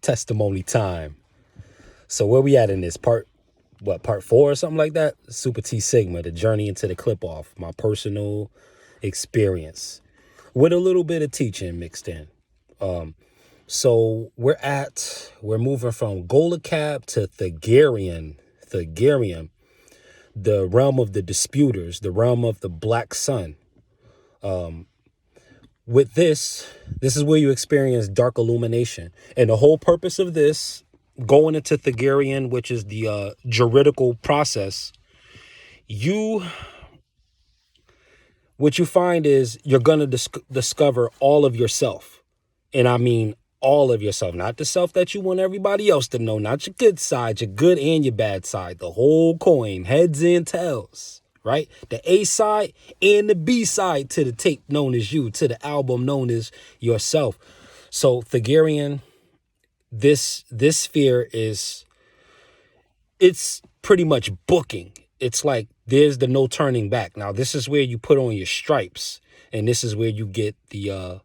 Testimony time. So where we at in this part 4 or something like that? Super T Sigma, the journey into the Qliphoth, my personal experience with a little bit of teaching mixed in. So we're moving from Golakab to Thagirion, the realm of the disputers, the realm of the black sun. With this is where you experience dark illumination. And the whole purpose of this, going into Thagirion, which is the juridical process, what you find is you're going to discover all of yourself. And I mean all of yourself, not the self that you want everybody else to know, not your good side, your good and your bad side, the whole coin, heads and tails, right? The A side and the B side to the tape known as you, to the album known as yourself. So Thagirion, this sphere it's pretty much booking. It's like there's the no turning back. Now, this is where you put on your stripes, and this is where you get the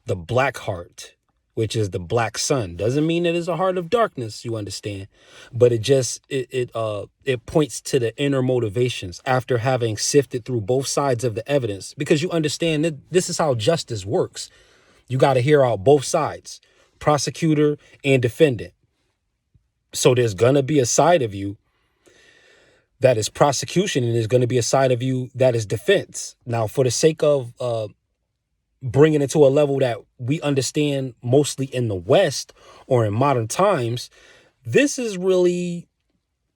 black heart, which is the black sun. Doesn't mean it is a heart of darkness, you understand, but it just it points to the inner motivations after having sifted through both sides of the evidence, because you understand that this is how justice works. You got to hear out both sides, prosecutor and defendant. So there's gonna be a side of you that is prosecution, and there's going to be a side of you that is defense. Now, for the sake of bringing it to a level that we understand mostly in the West or in modern times, this is really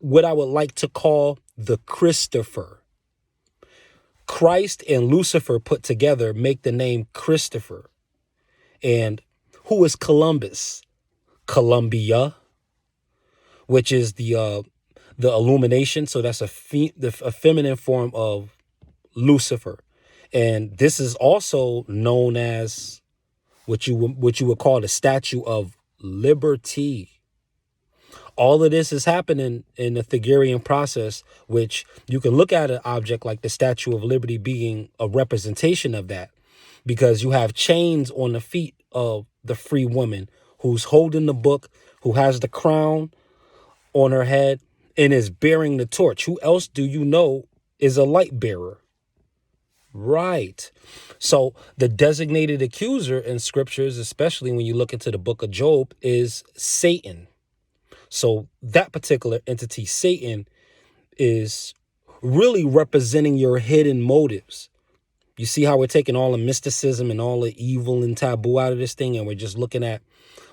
what I would like to call the Christopher. Christ and Lucifer put together make the name Christopher. And who is Columbus? Columbia, which is the illumination. So that's a feminine form of Lucifer. And this is also known as what you would call the Statue of Liberty. All of this is happening in the Thagirion process, which you can look at an object like the Statue of Liberty being a representation of that, because you have chains on the feet of the free woman who's holding the book, who has the crown on her head, and is bearing the torch. Who else do you know is a light bearer? Right. So the designated accuser in scriptures, especially when you look into the book of Job, is Satan. So that particular entity, Satan, is really representing your hidden motives. You see how we're taking all the mysticism and all the evil and taboo out of this thing, and we're just looking at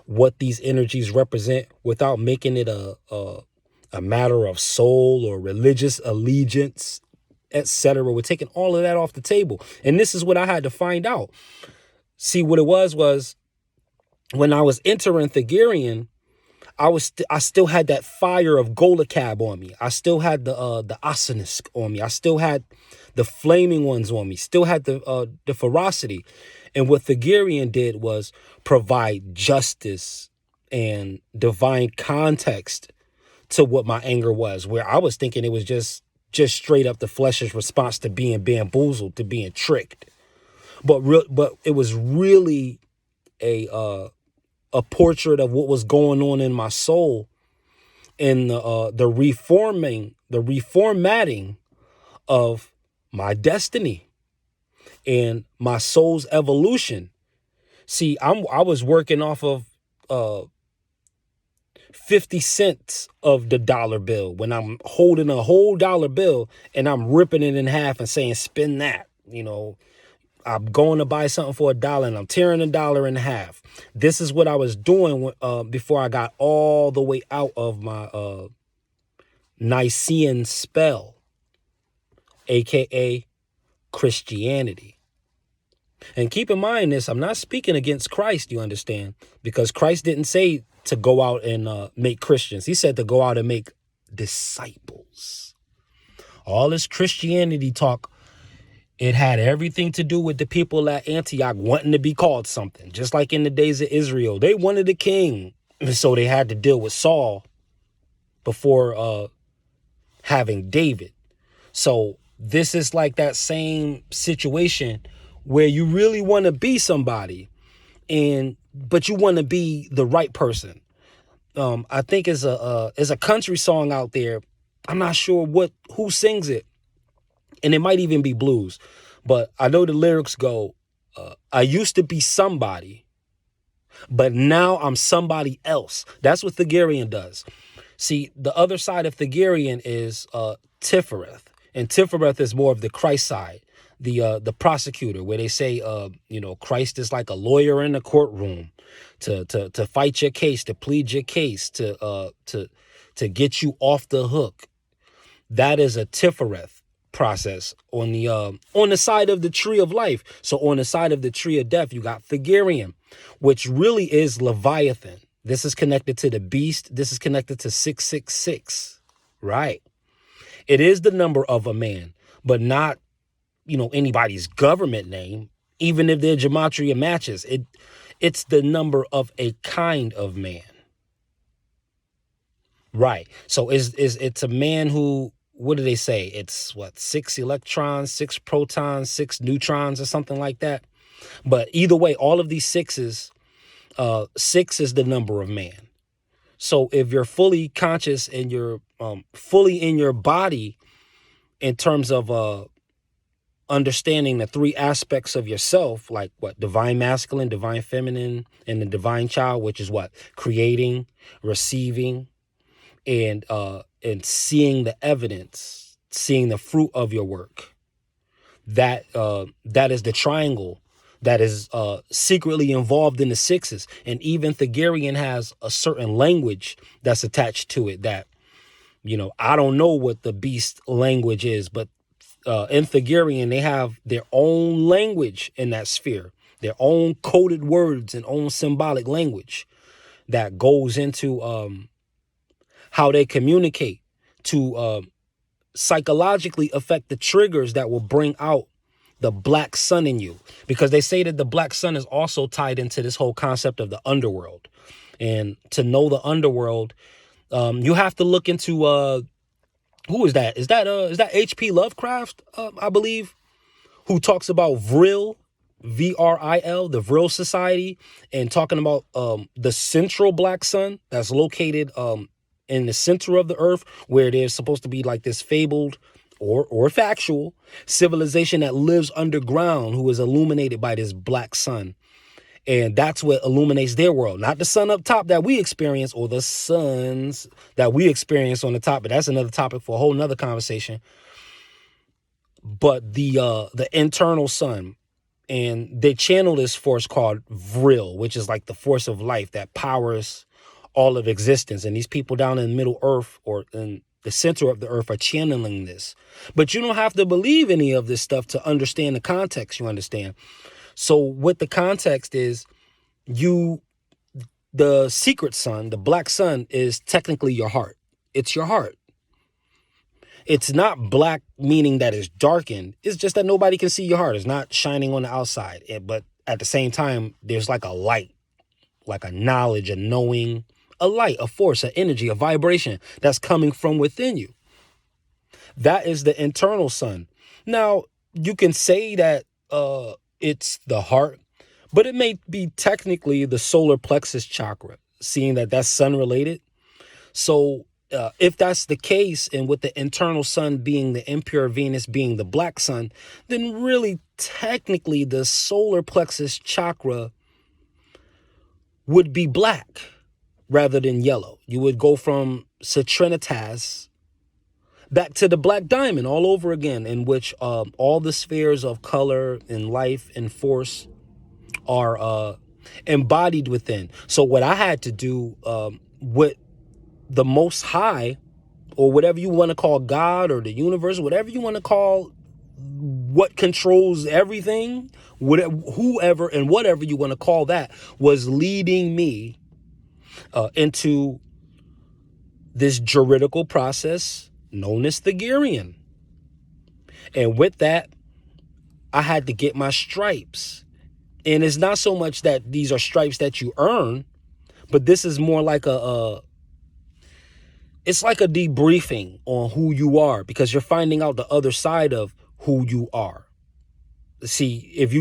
what these energies represent without making it a matter of soul or religious allegiance, etc. We're taking all of that off the table. And this is what I had to find out. See, what it was when I was entering Thagirion, I still had that fire of Golakab on me. I still had the Asanisk on me. I still had the flaming ones on me. Still had the ferocity. And what Thagirion did was provide justice and divine context to what my anger was, where I was thinking it was just straight up the flesh's response to being bamboozled, to being tricked. But it was really a portrait of what was going on in my soul, in the reformatting of my destiny and my soul's evolution. See, I was working off of 50 cents of the dollar bill when I'm holding a whole dollar bill and I'm ripping it in half and saying, spend that. You know, I'm going to buy something for $1 and I'm tearing $1 in half. This is what I was doing before I got all the way out of my Nicene spell, aka Christianity. And keep in mind this, I'm not speaking against Christ, you understand, because Christ didn't say to go out and make Christians. He said to go out and make disciples. All this Christianity talk, it had everything to do with the people at Antioch wanting to be called something. Just like in the days of Israel, they wanted a king. So they had to deal with Saul before having David. So this is like that same situation where you really want to be somebody, but you want to be the right person. I think is a country song out there. I'm not sure who sings it, and it might even be blues, but I know the lyrics go, I used to be somebody, but now I'm somebody else. That's what Thagirion does. See, the other side of Thagirion is Tifereth, and Tifereth is more of the Christ side, the prosecutor, where they say, Christ is like a lawyer in the courtroom to fight your case, to plead your case, to get you off the hook. That is a Tifereth process on the side of the tree of life. So on the side of the tree of death, you got Thagirion, which really is Leviathan. This is connected to the beast. This is connected to 666, right? It is the number of a man, but not, anybody's government name. Even if their gematria matches, it's the number of a kind of man, right? So it's a man who, what do they say? It's 6 electrons, 6 protons, 6 neutrons, or something like that. But either way, all of these sixes, 6 is the number of man. So if you're fully conscious and you're fully in your body in terms of understanding the 3 aspects of yourself, like divine masculine, divine feminine, and the divine child, which is creating, receiving, and seeing the evidence, seeing the fruit of your work. That is the triangle that is secretly involved in the 6s. And even Thagirion has a certain language that's attached to it that, I don't know what the beast language is, but in Thagirion, they have their own language in that sphere, their own coded words and own symbolic language that goes into how they communicate to psychologically affect the triggers that will bring out the black sun in you, because they say that the black sun is also tied into this whole concept of the underworld. And to know the underworld, you have to look into who is that? Is that H.P. Lovecraft, I believe, who talks about Vril, VRIL, the Vril Society, and talking about the central black sun that's located in the center of the earth, where there's supposed to be like this fabled or factual civilization that lives underground, who is illuminated by this black sun. And that's what illuminates their world, not the sun up top that we experience, or the suns that we experience on the top. But that's another topic for a whole nother conversation. But the internal sun, and they channel this force called Vril, which is like the force of life that powers all of existence. And these people down in the middle earth, or in the center of the earth, are channeling this. But you don't have to believe any of this stuff to understand the context, you understand? So what the context is, the secret sun, the black sun, is technically your heart. It's your heart. It's not black, meaning that it's darkened. It's just that nobody can see your heart. It's not shining on the outside. But at the same time, there's like a light, like a knowledge, a knowing, a light, a force, an energy, a vibration that's coming from within you. That is the internal sun. Now, you can say that it's the heart, but it may be technically the solar plexus chakra, seeing that that's sun related. So if that's the case, and with the internal sun being the impure Venus being the black sun, then really technically the solar plexus chakra would be black rather than yellow. You would go from Citrinitas back to the black diamond all over again, in which all the spheres of color and life and force are embodied within. So what I had to do with the Most High, or whatever you want to call God or the universe, whatever you want to call what controls everything, whatever, whoever and whatever you want to call that, was leading me into this juridical process known as Thagirion. And with that, I had to get my stripes. And it's not so much that these are stripes that you earn, but this is more like it's like a debriefing on who you are, because you're finding out the other side of who you are. See, if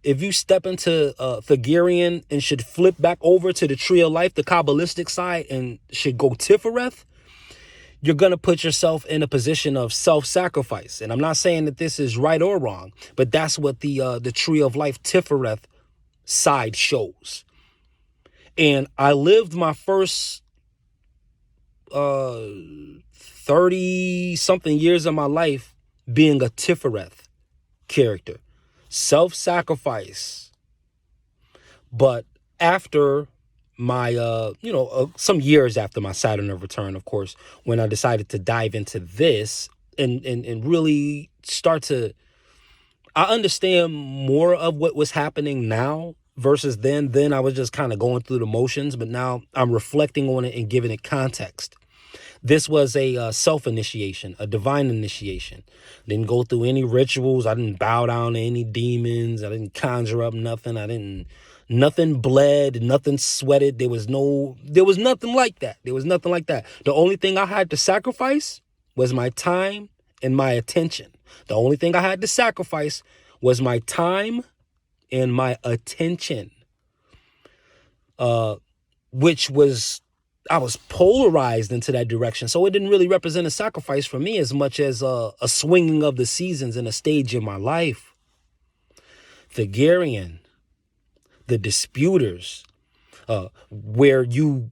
if you step into Thagirion and should flip back over to the Tree of Life, the Kabbalistic side, and should go Tifereth, you're going to put yourself in a position of self-sacrifice. And I'm not saying that this is right or wrong, but that's what the Tree of Life Tifereth side shows. And I lived my first 30 something years of my life being a Tifereth character, self-sacrifice. But after my some years after my Saturn of return, of course, when I decided to dive into this and really start to, I understand more of what was happening now versus then I was just kind of going through the motions, but now I'm reflecting on it and giving it context. This was a self-initiation, a divine initiation. Didn't go through any rituals. I didn't bow down to any demons. I didn't conjure up nothing. Nothing bled, nothing sweated. There was nothing like that. There was nothing like that. The only thing I had to sacrifice was my time and my attention. The only thing I had to sacrifice was my time and my attention, which was, I was polarized into that direction. So it didn't really represent a sacrifice for me as much as a swinging of the seasons in a stage in my life. Thagirion, the disputers, where you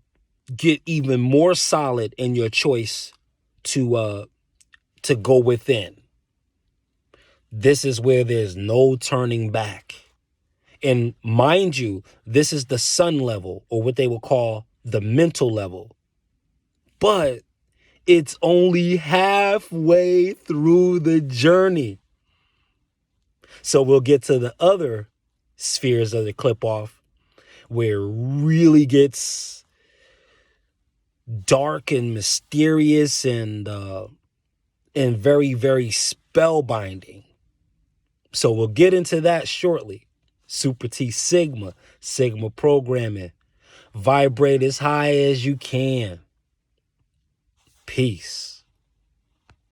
get even more solid in your choice to go within. This is where there's no turning back. And mind you, this is the sun level, or what they will call the mental level. But it's only halfway through the journey. So we'll get to the other spheres of the Qliphoth, where it really gets dark and mysterious and very, very spellbinding. So we'll get into that shortly. Super T Sigma, Sigma programming. Vibrate as high as you can. Peace.